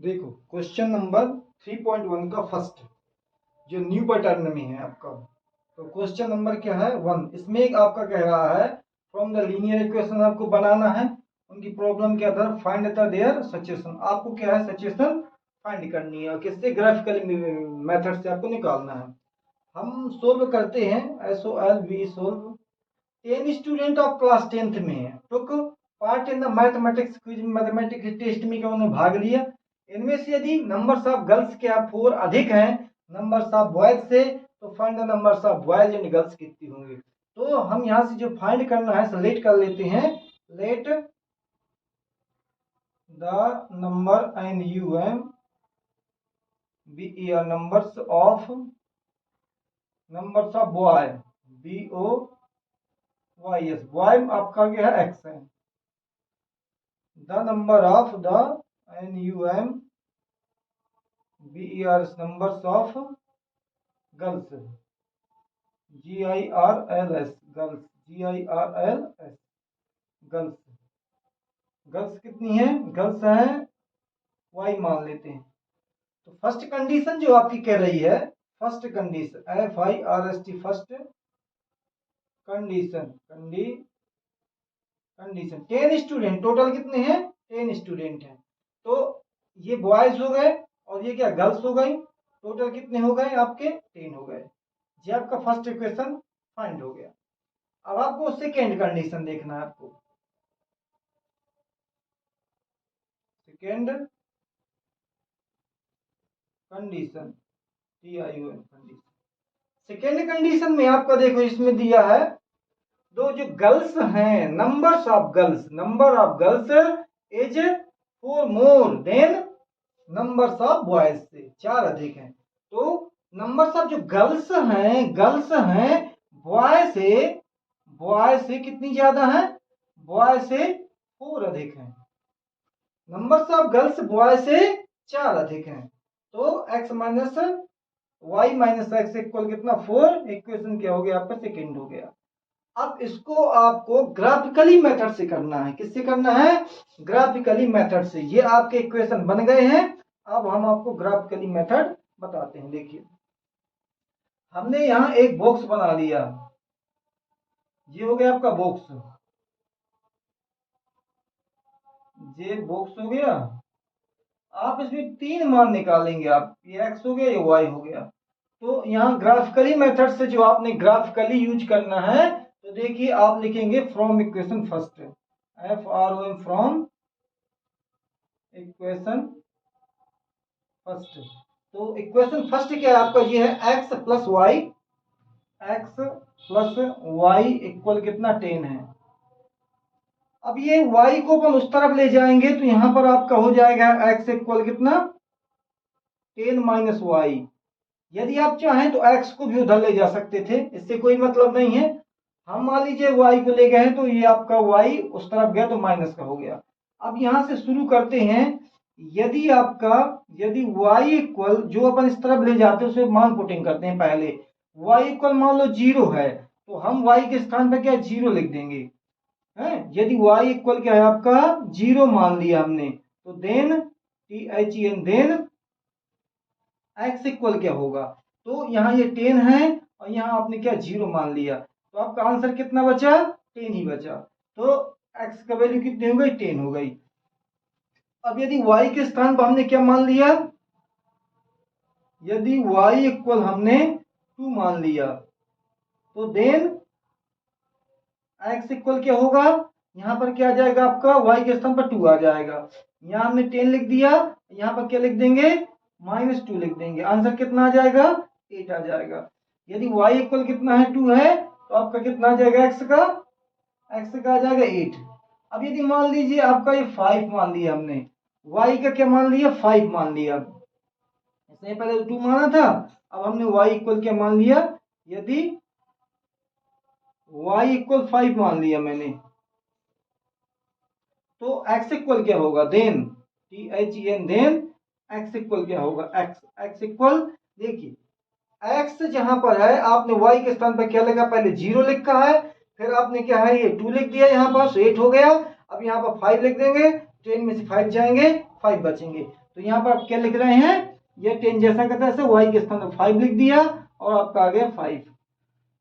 देखो question number 3.1 का first जो न्यू पैटर्न में है आपका। तो क्वेश्चन नंबर क्या है 1। इसमें एक आपका कह रहा है फ्रॉम द लीनियर इक्वेशन आपको बनाना है, उनकी प्रॉब्लम क्या था, फाइंड द देयर सचेशन। आपको क्या है सचेशन फाइंड करनी है और किससे, ग्राफिकली मेथड से आपको निकालना है। हम सोल्व करते हैं, SOLV solve. 10 student of class 10th में है, took part in the mathematics quiz, mathematics test में उन्होंने भाग लिया। इनमें से यदि नंबर्स ऑफ गर्ल्स के आप 4 अधिक हैं नंबर्स ऑफ बॉयज से, तो find the numbers of boys and girls कितनी होंगे। तो हम यहाँ से जो फाइंड करना है सेलेक्ट कर लेते हैं, let the number NUM b numbers of boy BOYS, boy आपका क्या है X है। The number of the NUM BERS numbers of girls GIRLS girls GIRLS girls. Girls कितनी है, गर्ल्स है Y मान लेते हैं। तो फर्स्ट कंडीशन जो आपकी कह रही है, first condition FIRST first condition condition 10 student, total कितने हैं 10 स्टूडेंट हैं। तो ये बॉयज हो गए और ये क्या गर्ल्स हो गई, टोटल कितने हो गए आपके 10 हो गए। ये आपका फर्स्ट इक्वेशन फाइंड हो गया। अब आपको सेकेंड कंडीशन देखना है, आपको second condition TION condition. Second condition में आपका देखो इसमें दिया है दो जो गर्ल्स हैं, numbers of girls, number of girls is 4 more than numbers of boys से, 4 अधिक हैं। तो नंबर्स ऑफ जो गर्ल्स हैं बॉय से कितनी ज्यादा है, बॉय से 4 अधिक हैं। नंबर्स ऑफ गर्ल्स बॉय से 4 अधिक हैं। तो x minus y minus x equal कितना 4। इक्वेशन क्या हो गया आपका सेकेंड हो गया। अब इसको आपको ग्राफिकली मेथड से करना है, किससे करना है, ग्राफिकली मेथड से। ये आपके इक्वेशन बन गए हैं, अब हम आपको ग्राफिकली मेथड बताते हैं। देखिए हमने यहां एक बॉक्स बना लिया, ये हो गया आपका बॉक्स, ये बॉक्स हो गया। आप इसमें 3 मान निकालेंगे, आप ये x हो गया ये y हो गया। तो यहाँ ग्राफिकली मेथड से जो आपने ग्राफिकली यूज करना है, तो देखिए आप लिखेंगे from equation first, FROM from equation first. तो इक्वेशन फर्स्ट क्या है आपका, ये है x प्लस वाई इक्वल कितना 10 है। अब ये y को अपन उस तरफ ले जाएंगे तो यहां पर आपका हो जाएगा x इक्वल कितना 10 माइनस वाई। यदि आप चाहें तो x को भी उधर ले जा सकते थे, इससे कोई मतलब नहीं है। हम मान लीजिए y को ले गए तो ये आपका y उस तरफ गया तो माइनस का हो गया। अब यहां से शुरू करते हैं, यदि y इक्वल जो अपन इस तरफ ले जाते हैं उसे मान पुटिंग करते हैं। पहले y इक्वल मान लो 0 है तो हम y के स्थान पर क्या 0 लिख देंगे है। यदि y इक्वल क्या है आपका 0 मान लिया हमने, तो then THEN then x equal क्या होगा, तो यहाँ ये 10 है और यहाँ आपने क्या 0 मान लिया, तो आपका आंसर कितना बचा 10 ही बचा। तो x का वैल्यू कितनी हो गई 10 हो गई। अब यदि y के स्थान पर हमने क्या मान लिया, यदि y इक्वल हमने 2 मान लिया, तो देन x इक्वल क्या होगा, यहाँ पर क्या आ जाएगा आपका y के स्थान पर 2 आ जाएगा। यहाँ हमने 10 लिख दिया, यहाँ पर क्या लिख देंगे -2 लिख देंगे, आंसर कितना आ जाएगा 8 आ जाएगा। यदि y इक्वल कितना है 2 है तो आपका कितना आ जाएगा x का आ जाएगा 8। अब यदि मान लीजिए आपका ये 5 मान लिया हमने, y का क्या मान लिया 5 मान लिया, इसने पहले 2 माना था, अब हमने y इक्वल क्या मान लिया, यदि y इक्वल 5 मान लिया मैंने, तो x इक्वल क्या होगा then THEN then x equal क्या होगा x इक्वल, देखिए x जहां पर है आपने y के स्थान पर क्या लिखा, पहले 0 लिखा है, फिर आपने क्या है ये 2 लिख दिया यहाँ पर 8 हो गया। अब यहाँ पर 5 लिख देंगे, 10 में से 5 जाएंगे 5 बचेंगे। तो यहाँ पर आप क्या लिख रहे हैं, ये 10 जैसा का तैसा y के स्थान पर 5 लिख दिया और आपका आ गया 5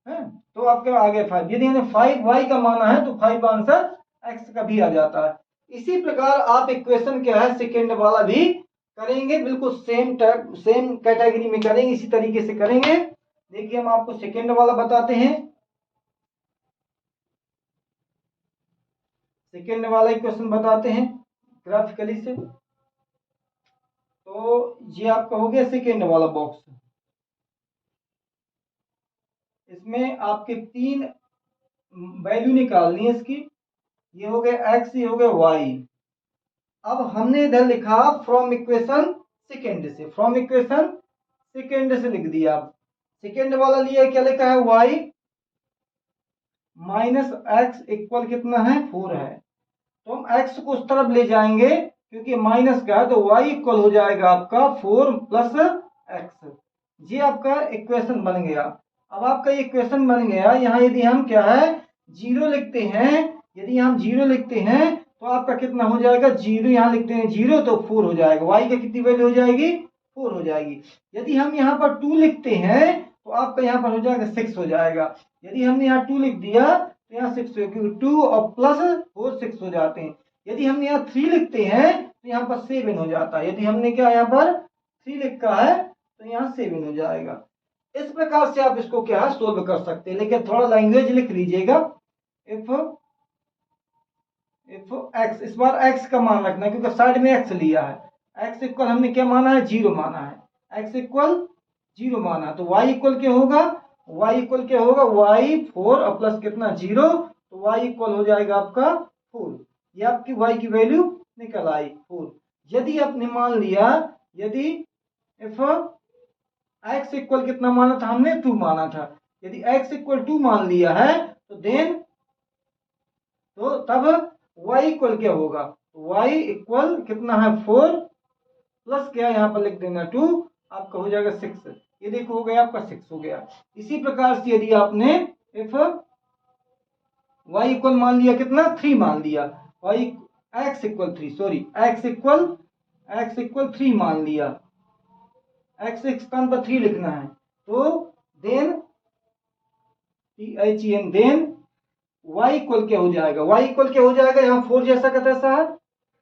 है। तो आपके आ गया 5। यदि हमें 5 y का माना है तो 5 आंसर x का भी आ जाता है। इसी प्रकार आप इक्वेशन क्या है सेकेंड वाला भी करेंगे, बिल्कुल सेम कैटेगरी में करेंगे, इसी तरीके से करेंगे। देखिए हम आपको सेकेंड वाला बताते हैं। सेकेंड वाला इक्वेशन बताते हैं ग्राफिकली से। तो ये आपका हो गया सेकेंड वाला बॉक्स। इसमें आपके 3 वैल्यू निकालनी है इसकी। ये हो गया x, ये हो गया y। अब हमने इधर लिखा फ्रॉम इक्वेशन सेकेंड से, फ्रॉम इक्वेशन सेकेंड से लिख दिया। सेकेंड वाला लिया क्या लिखा है, y माइनस एक्स इक्वल कितना है 4 है। तो हम x को उस तरफ ले जाएंगे क्योंकि माइनस का है, तो y इक्वल हो जाएगा आपका 4 प्लस x। ये आपका इक्वेशन बन गया। अब आपका ये इक्वेशन बन गया। यहाँ यदि हम क्या है 0 लिखते हैं, यदि हम 0 लिखते हैं तो आपका कितना हो जाएगा, 0 यहाँ लिखते हैं 0 तो 4 हो जाएगा। y का कितनी वैल्यू हो जाएगी, 4 हो जाएगी। यदि हम यहाँ पर 2 लिखते हैं तो आपका यहाँ पर हो जाएगा 6 हो जाएगा। यदि हमने यहाँ 2 लिख दिया तो यहाँ 6 हो, क्योंकि 2 और प्लस 4 6 हो जाते हैं। यदि हम यहाँ 3 लिखते हैं तो यहाँ पर 7 हो जाता है। यदि हमने क्या यहाँ पर 3 लिखा है तो यहाँ 7 हो जाएगा। इस प्रकार से आप इसको क्या है सोल्व कर सकते हैं, लेकिन थोड़ा लैंग्वेज लिख लीजिएगा। इफ x, इस बार x का मान रखना है क्योंकि साइड में x लिया है। x इक्वल हमने क्या माना है, 0 माना है। x इक्वल 0 माना है तो y इक्वल क्या होगा, y इक्वल क्या होगा, y 4 और प्लस कितना 0, तो y इक्वल हो जाएगा आपका 4। ये आपकी y की वैल्यू निकल आई 4। यदि आपने मान लिया, यदि इफ x इक्वल कितना माना था हमने, 2 माना था। यदि x इक्वल 2 मान लिया है तो देन तो तब y इक्वल क्या होगा, y इक्वल कितना है 4 प्लस क्या यहाँ पर लिख देना 2, आपका हो जाएगा 6। ये देखो हो गया आपका 6 हो गया। इसी प्रकार से यदि आपने इफ y इक्वल मान लिया कितना 3 मान लिया, x equal 3 sorry x equal 3 मान लिया, x के स्थान पर 3 लिखना है तो देन देन y इक्वल क्या हो जाएगा, y इक्वल क्या हो जाएगा, यहाँ 4 जैसा का तैसा है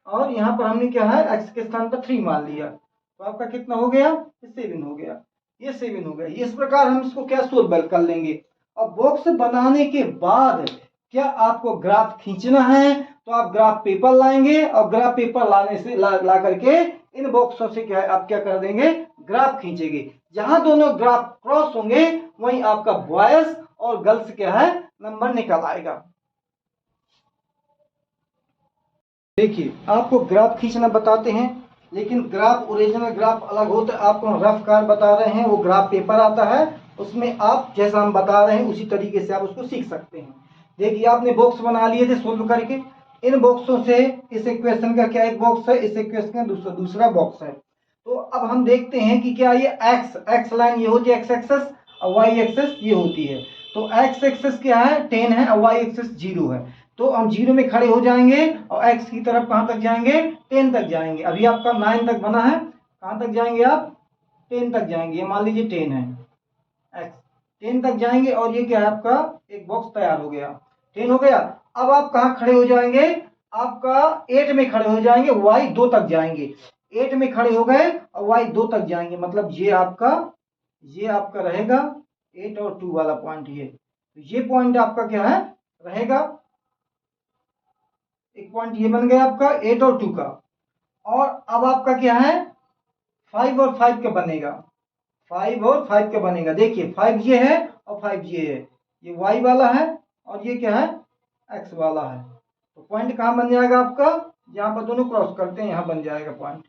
और यहाँ पर हमने क्या है x के स्थान पर 3 मान लिया, तो आपका कितना हो गया, 7 हो गया। ये 7 हो गया। इस प्रकार हम इसको क्या सोल्व कर लेंगे। अब बॉक्स बनाने के बाद क्या आपको ग्राफ खींचना है तो आप ग्राफ पेपर लाएंगे और ग्राफ पेपर लाने से ला करके इन बॉक्सों से क्या है आप क्या कर देंगे, ग्राफ खींचेंगे। जहां दोनों ग्राफ क्रॉस होंगे वहीं आपका बॉयज और गर्ल्स क्या है नंबर निकल आएगा। देखिए आपको ग्राफ खींचना बताते हैं, लेकिन ग्राफ ओरिजिनल ग्राफ अलग होता है। आपको रफ कार बता रहे हैं, वो ग्राफ पेपर आता है, उसमें आप जैसा हम बता रहे हैं उसी तरीके से आप उसको सीख सकते हैं। देखिए आपने बॉक्स बना लिए थे सोल्व करके। इन बॉक्सों से इस इक्वेशन का क्या एक बॉक्स है, इस इक्वेशन का दूसरा बॉक्स है। तो अब हम देखते हैं कि क्या ये एक्स लाइन ये होती है एक्स एक्सेस और वाई एक्सेस ये होती है। तो एक्स एक्सेस क्या है 10 है और वाई एक्सेस 0 है। तो हम 0 में खड़े हो जाएंगे और x की तरफ कहां तक जाएंगे, 10 तक जाएंगे। अभी आपका 9 तक बना है, कहां तक जाएंगे आप 10 तक जाएंगे। ये मान लीजिए 10 है, x 10 तक जाएंगे और ये क्या है आपका एक बॉक्स तैयार हो गया, 10 हो गया। अब आप कहां खड़े हो जाएंगे, आपका 8 में खड़े हो जाएंगे, y 2 तक जाएंगे। 8 में खड़े हो गए और y 2 तक जाएंगे, मतलब ये आपका रहेगा 8 और 2 वाला पॉइंट। ये पॉइंट आपका क्या है रहेगा, एक पॉइंट ये बन गया आपका 8 और 2 का। और अब आपका क्या है 5 और 5 का बनेगा, 5 और 5 का बनेगा। देखिए 5 ये है और 5 ये है, ये y वाला है और ये क्या है x वाला है। तो पॉइंट कहाँ बन जाएगा आपका, यहाँ पर दोनों क्रॉस करते हैं यहाँ बन जाएगा पॉइंट।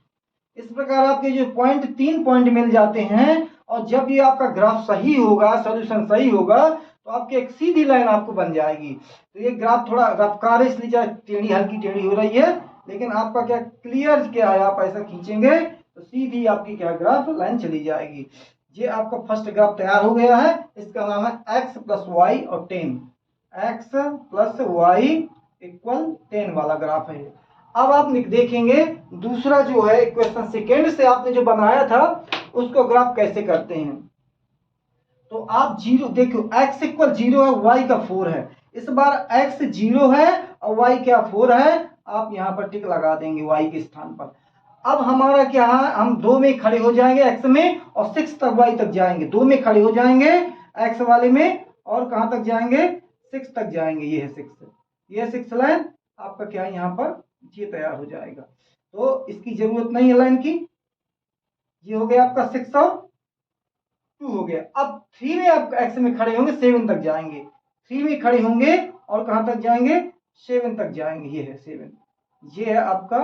इस प्रकार आपके जो पॉइंट 3 पॉइंट मिल जाते हैं और जब ये आपका ग्राफ सही होगा, सॉल्यूशन सही होगा तो आपकी एक सीधी लाइन आपको बन जाएगी। तो ये ग्राफ थोड़ा रफ्तार है इसलिए टेढ़ी हल्की टेढ़ी हो रही है, लेकिन आपका क्या क्लियर क्या है, आप ऐसा खींचेंगे तो सीधी आपकी क्या ग्राफ लाइन चली जाएगी। ये आपका फर्स्ट ग्राफ तैयार हो गया है, इसका नाम है x प्लस वाई और 10, x प्लस वाई इक्वल 10 वाला ग्राफ है। अब आप देखेंगे दूसरा जो है इक्वेशन सेकेंड से आपने जो बनाया था उसको ग्राफ कैसे करते हैं। तो आप जीरो देखो, x इक्वल 0 है, y का 4 है। इस बार x 0 है और y क्या 4 है। आप यहाँ पर टिक लगा देंगे y के स्थान पर। अब हमारा क्या है, हम 2 में खड़े हो जाएंगे x में और 6 तक y तक जाएंगे। 2 में खड़े हो जाएंगे x वाले में और कहाँ तक जाएंगे, 6 तक जाएंगे। ये है 6, ये 6 लाइन आपका क्या है यहाँ पर ये तैयार हो जाएगा। तो इसकी जरूरत नहीं है लाइन की। ये हो गया आपका 6 और 2 हो गया। अब 3 में आप x में खड़े होंगे 7 तक जाएंगे। 3 में खड़े होंगे और कहां तक जाएंगे, 7 तक जाएंगे। ये है 7, ये है आपका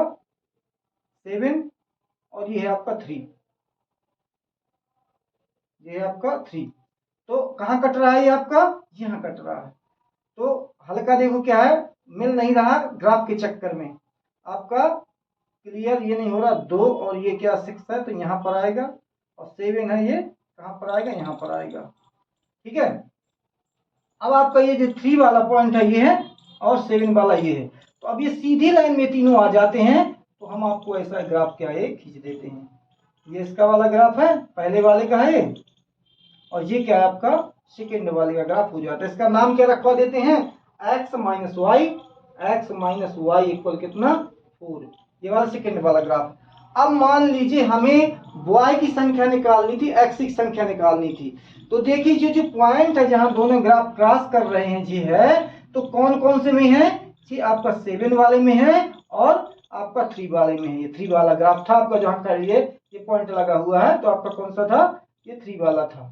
7 और ये है आपका 3, ये है आपका 3। तो कहां कट रहा है ये आपका, यहां कट रहा है। तो हल्का देखो क्या है, मिल नहीं रहा ग्राफ के चक्कर में आपका क्लियर ये नहीं हो रहा। 2 और ये क्या 6 है तो यहाँ पर आएगा और 7 है ये कहाँ पर आएगा, यहाँ पर आएगा। ठीक है। अब आपका ये जो 3 वाला पॉइंट है ये है और 7 वाला ये है। तो अब ये सीधी लाइन में तीनों आ जाते हैं। तो हम आपको ऐसा ग्राफ क्या है खींच देते हैं। ये इसका वाला ग्राफ है, पहले वाले का है ये, और ये क्या है आपका सेकेंड वाले का ग्राफ हो जाता है। इसका नाम क्या रखवा देते हैं, x माइनस वाई इक्वल कितना 4। ये वाला सेकेंड वाला ग्राफ। अब मान लीजिए हमें y की संख्या निकालनी थी, x की संख्या निकालनी थी। तो देखिए जो पॉइंट है जहां दोनों ग्राफ क्रॉस कर रहे हैं जी है, तो कौन कौन से में है जी, आपका 7 वाले में है और आपका 3 वाले में है। ये 3 वाला ग्राफ था आपका, जहां कर ये पॉइंट लगा हुआ है। तो आपका कौन सा था, ये 3 वाला था।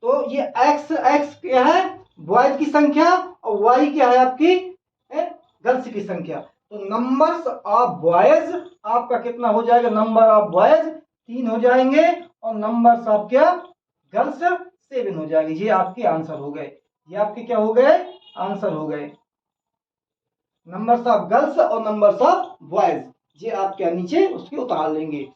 तो ये x क्या है, बॉयज की संख्या और y क्या है आपकी गर्ल्स की संख्या। तो नंबर्स ऑफ बॉयज आपका कितना हो जाएगा, नंबर ऑफ बॉयज 3 हो जाएंगे और नंबर्स ऑफ क्या गर्ल्स 7 हो जाएंगे। ये आपके आंसर हो गए, ये आपके क्या हो गए आंसर हो गए, नंबर्स ऑफ गर्ल्स और नंबर्स ऑफ बॉयज। ये आप क्या नीचे उसके उतार लेंगे।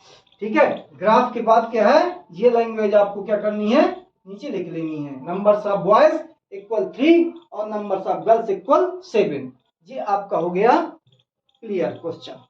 ठीक है। ग्राफ के बाद क्या है, ये लैंग्वेज आपको क्या करनी है नीचे लिख लेनी है, नंबर्स ऑफ बॉयज इक्वल 3 और नंबर्स ऑफ गर्ल्स इक्वल 7। ये आपका हो गया क्लियर क्वेश्चन।